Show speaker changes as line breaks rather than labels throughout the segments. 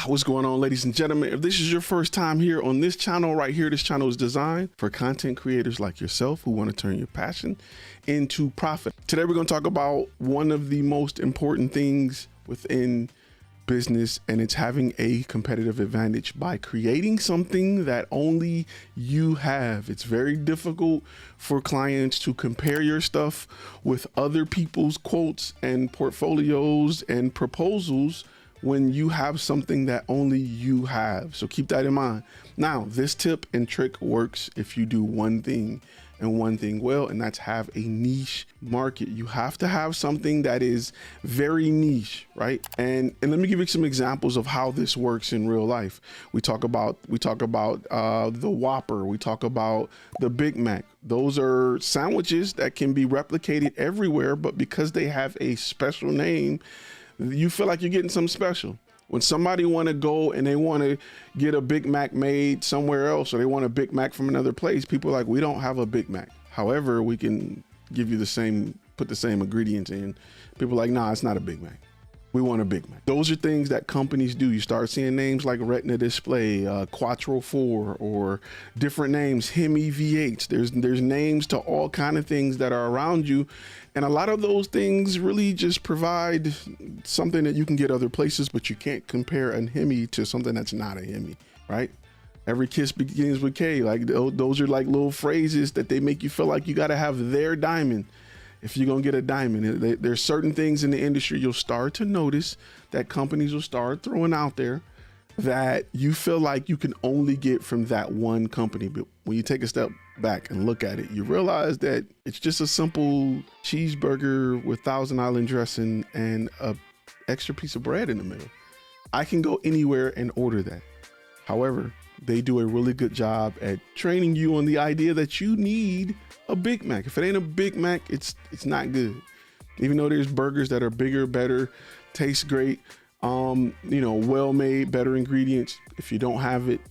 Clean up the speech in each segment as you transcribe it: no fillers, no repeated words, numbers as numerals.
What's going on, ladies and gentlemen? If this is your first time here on this channel right here, this channel is designed for content creators like yourself who want to turn your passion into profit. Today, we're going to talk about one of the most important things within business, and it's having a competitive advantage by creating something that only you have. It's very difficult for clients to compare your stuff with other people's quotes and portfolios and proposals when you have something that only you have. So keep that in mind. Now, this tip and trick works if you do one thing and one thing well, and that's have a niche market. You have to have something that is very niche, right? And let me give you some examples of how this works in real life. We talk about the Whopper. We talk about the Big Mac. Those are sandwiches that can be replicated everywhere, but because they have a special name, you feel like you're getting something special. When somebody want to go and they want to get a Big Mac made somewhere else, or they want a Big Mac from another place, people are like, we don't have a Big Mac. However, we can give you put the same ingredients in. People are like, nah, it's not a Big Mac. We want a Big Mac. Those are things that companies do. You start seeing names like Retina Display, Quattro 4, or different names, Hemi V8. There's names to all kind of things that are around you. And a lot of those things really just provide something that you can get other places, but you can't compare a Hemi to something that's not a Hemi, right? Every kiss begins with K. Like those are like little phrases that they make you feel like you got to have their diamond if you're gonna get a diamond. There's certain things in the industry you'll start to notice that companies will start throwing out there that you feel like you can only get from that one company. But when you take a step back and look at it, you realize that it's just a simple cheeseburger with Thousand Island dressing and a extra piece of bread in the middle. I can go anywhere and order that. However, they do a really good job at training you on the idea that you need a Big Mac. If it ain't a Big Mac, it's not good. Even though there's burgers that are bigger, better, taste great, well made, better ingredients. If you don't have it,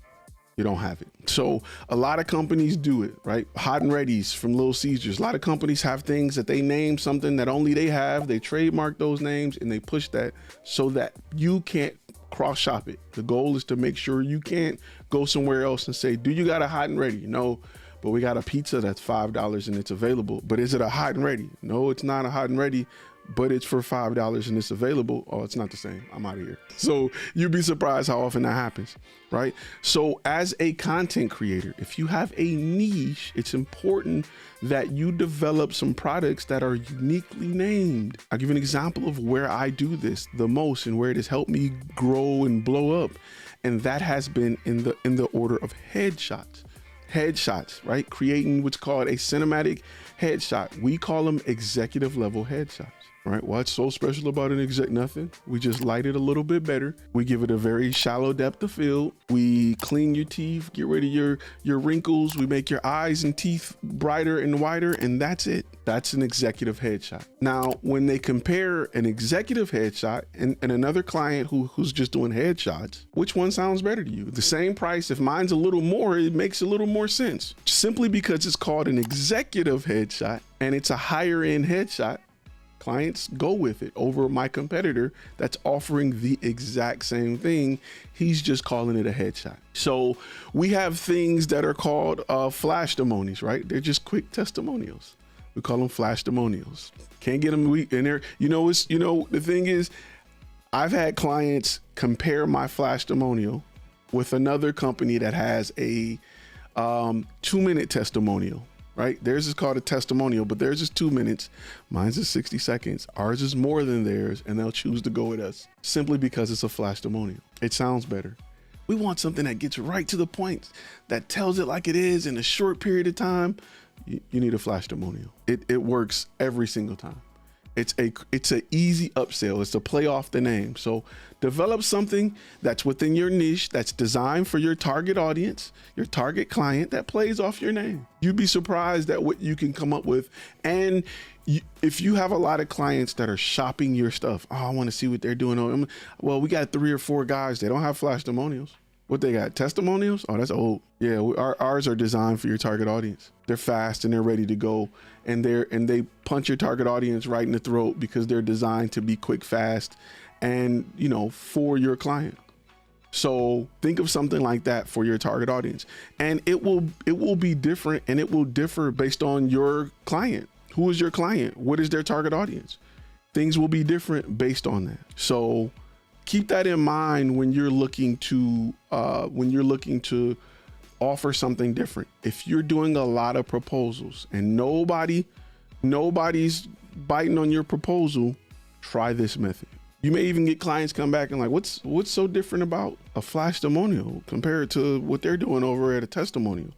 you don't have it. So a lot of companies do it, right? Hot and Ready's from Little Caesars. A lot of companies have things that they name something that only they have. They trademark those names and they push that so that you can't cross shop it. The goal is to make sure you can't go somewhere else and say, do you got a Hot and Ready? No, but we got a pizza that's $5 and it's available. But is it a Hot and Ready? No, it's not a Hot and Ready, but it's for $5 and it's available. Oh, it's not the same. I'm out of here. So you'd be surprised how often that happens, right? So as a content creator, if you have a niche, it's important that you develop some products that are uniquely named. I'll give you an example of where I do this the most and where it has helped me grow and blow up. And that has been in the order of headshots. Headshots, right? Creating what's called a cinematic headshot. We call them executive level headshots. Right? What's so special about an exec? Nothing. We just light it a little bit better. We give it a very shallow depth of field. We clean your teeth, get rid of your wrinkles. We make your eyes and teeth brighter and wider, and that's it. That's an executive headshot. Now, when they compare an executive headshot and another client who's just doing headshots, which one sounds better to you? The same price. If mine's a little more, it makes a little more sense. Simply because it's called an executive headshot and it's a higher end headshot, clients go with it over my competitor that's offering the exact same thing. He's just calling it a headshot. So we have things that are called flash testimonies, right? They're just quick testimonials. We call them flash testimonials. Can't get them in there. The thing is, I've had clients compare my flash testimonial with another company that has a 2-minute testimonial. Right? Theirs is called a testimonial, but theirs is 2 minutes. Mine's is 60 seconds. Ours is more than theirs, and they'll choose to go with us simply because it's a flash testimonial. It sounds better. We want something that gets right to the point, that tells it like it is in a short period of time. You need a flash testimonial. It works every single time. It's a easy upsell. It's to play off the name. So develop something that's within your niche, that's designed for your target audience, your target client, that plays off your name. You'd be surprised at what you can come up with. And if you have a lot of clients that are shopping your stuff, oh, I want to see what they're doing. Well, we got 3 or 4 guys. They don't have flash testimonials. What they got? Testimonials? Oh, that's old. Yeah, ours are designed for your target audience. They're fast and they're ready to go, and they punch your target audience right in the throat because they're designed to be quick, fast, and for your client. So think of something like that for your target audience, and it will be different, and it will differ based on your client. Who is your client? What is their target audience? Things will be different based on that. So keep that in mind when you're looking to offer something different. If you're doing a lot of proposals and nobody's biting on your proposal, try this method. You may even get clients come back and like, what's so different about a flash testimonial compared to what they're doing over at a testimonial?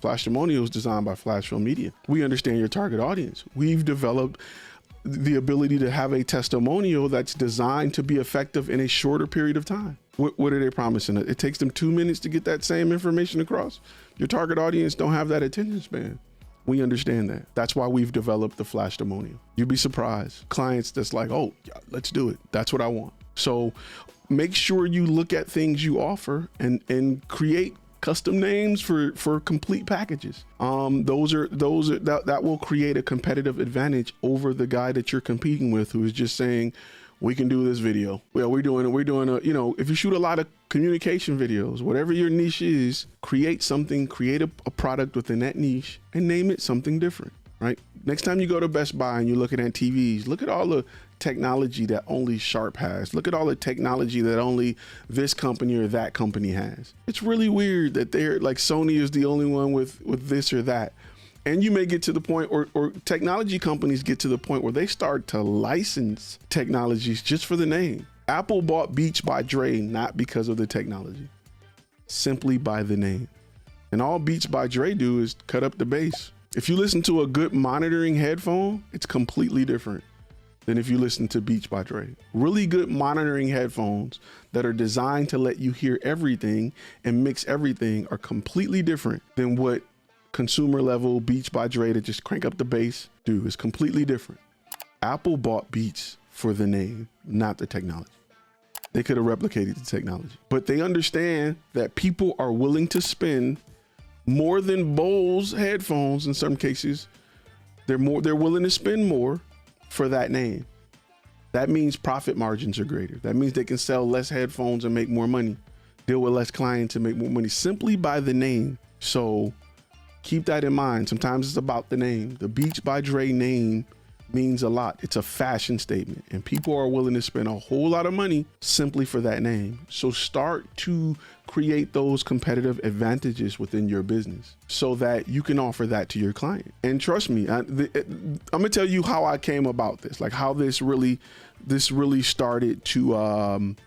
Flash testimonial is designed by Flash Film Media. We understand your target audience. We've developed the ability to have a testimonial that's designed to be effective in a shorter period of time. What are they promising? It takes them 2 minutes to get that same information across. Your target audience don't have that attention span. We understand that. That's why we've developed the flash testimonial. You'd be surprised. Clients that's like, oh, yeah, let's do it. That's what I want. So make sure you look at things you offer and create custom names for complete packages. That will create a competitive advantage over the guy that you're competing with, who is just saying, we can do this video. Well, we're doing a, if you shoot a lot of communication videos, whatever your niche is, create something, create a product within that niche and name it something different, right? Next time you go to Best Buy and you're looking at TVs, look at all the technology that only Sharp has. Look at all the technology that only this company or that company has. It's really weird that they're like, Sony is the only one with this or that. And you may get to the point, or technology companies get to the point where they start to license technologies just for the name. Apple bought Beats by Dre not because of the technology, simply by the name. And all Beats by Dre do is cut up the bass. If you listen to a good monitoring headphone, it's completely different than if you listen to Beats by Dre. Really good monitoring headphones that are designed to let you hear everything and mix everything are completely different than what consumer level Beats by Dre to just crank up the bass do. Is completely different. Apple bought Beats for the name, not the technology. They could have replicated the technology, but they understand that people are willing to spend more than Bose headphones. In some cases, they're willing to spend more for that name. That means profit margins are greater. That means they can sell less headphones and make more money, deal with less clients and make more money simply by the name. So keep that in mind. Sometimes it's about the name. The Beats by Dre name means a lot. It's a fashion statement, and people are willing to spend a whole lot of money simply for that name. So start to create those competitive advantages within your business so that you can offer that to your client. And trust me, I'm gonna tell you how I came about this, like how this really started to,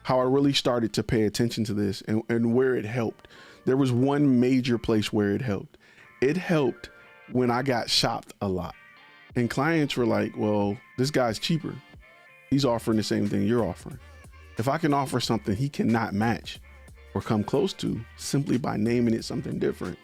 how I really started to pay attention to this and where it helped. There was one major place where it helped. It helped when I got shopped a lot. And clients were like, well, this guy's cheaper. He's offering the same thing you're offering. If I can offer something he cannot match or come close to simply by naming it something different,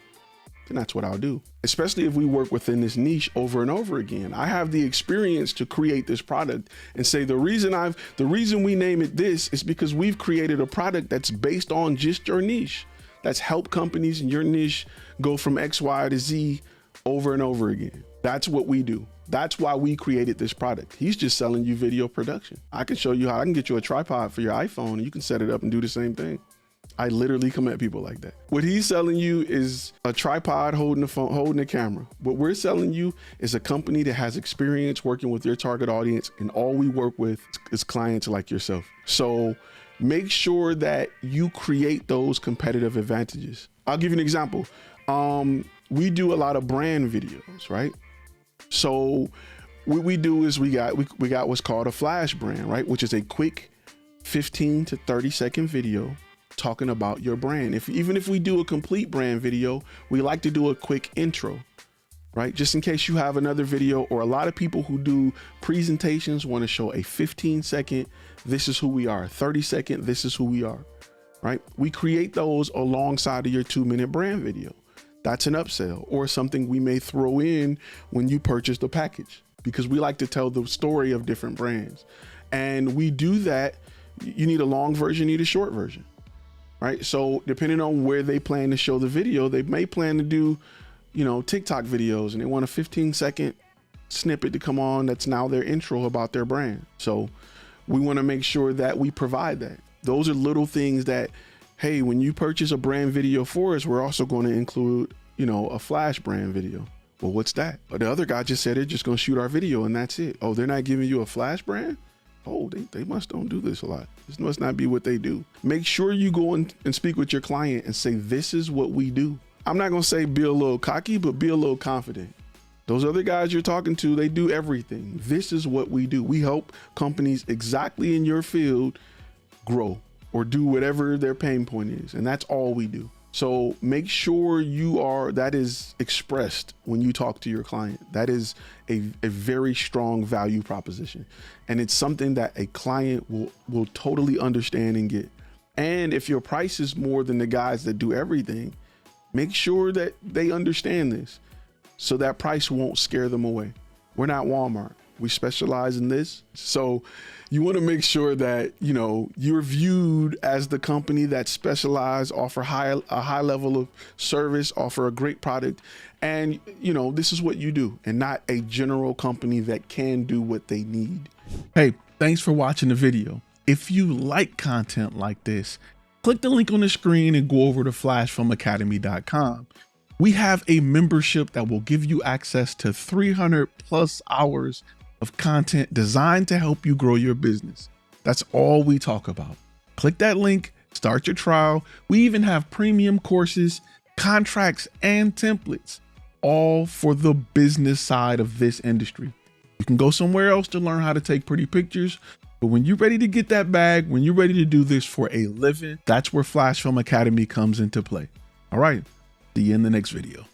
then that's what I'll do. Especially if we work within this niche over and over again. I have the experience to create this product and say the reason we name it this is because we've created a product that's based on just your niche. That's helped companies in your niche go from X, Y to Z over and over again. That's what we do. That's why we created this product. He's just selling you video production. I can show you how I can get you a tripod for your iPhone and you can set it up and do the same thing. I literally come at people like that. What he's selling you is a tripod holding the phone, holding the camera. What we're selling you is a company that has experience working with your target audience, and all we work with is clients like yourself. So make sure that you create those competitive advantages. I'll give you an example. We do a lot of brand videos, right? So what we do is we got what's called a flash brand, right? Which is a quick 15 to 30 second video talking about your brand. Even if we do a complete brand video, we like to do a quick intro, right? Just in case you have another video, or a lot of people who do presentations want to show a 15-second, this is who we are, 30-second, this is who we are, right? We create those alongside of your 2-minute brand video. That's an upsell or something we may throw in when you purchase the package, because we like to tell the story of different brands. And we do that. You need a long version, you need a short version, right? So depending on where they plan to show the video, they may plan to do, TikTok videos, and they want a 15-second snippet to come on. That's now their intro about their brand. So we want to make sure that we provide that. Those are little things that hey, when you purchase a brand video for us, we're also going to include, you know, a flash brand video. Well, what's that? But the other guy just said they're just going to shoot our video and that's it. Oh, they're not giving you a flash brand? Oh, they must don't do this a lot. This must not be what they do. Make sure you go and speak with your client and say, this is what we do. I'm not going to say be a little cocky, but be a little confident. Those other guys you're talking to, they do everything. This is what we do. We help companies exactly in your field grow or do whatever their pain point is. And that's all we do. So make sure that is expressed when you talk to your client. That is a very strong value proposition. And it's something that a client will totally understand and get. And if your price is more than the guys that do everything, make sure that they understand this so that price won't scare them away. We're not Walmart. We specialize in this. So you want to make sure that, you know, you're viewed as the company that specialize, offer a high level of service, offer a great product. And, you know, this is what you do and not a general company that can do what they need. Hey, thanks for watching the video. If you like content like this, click the link on the screen and go over to flashfilmacademy.com. We have a membership that will give you access to 300+ hours of content designed to help you grow your business. That's all we talk about. Click that link, start your trial. We even have premium courses, contracts, and templates, all for the business side of this industry. You can go somewhere else to learn how to take pretty pictures, but when you're ready to get that bag, when you're ready to do this for a living, that's where Flash Film Academy comes into play. All right, see you in the next video.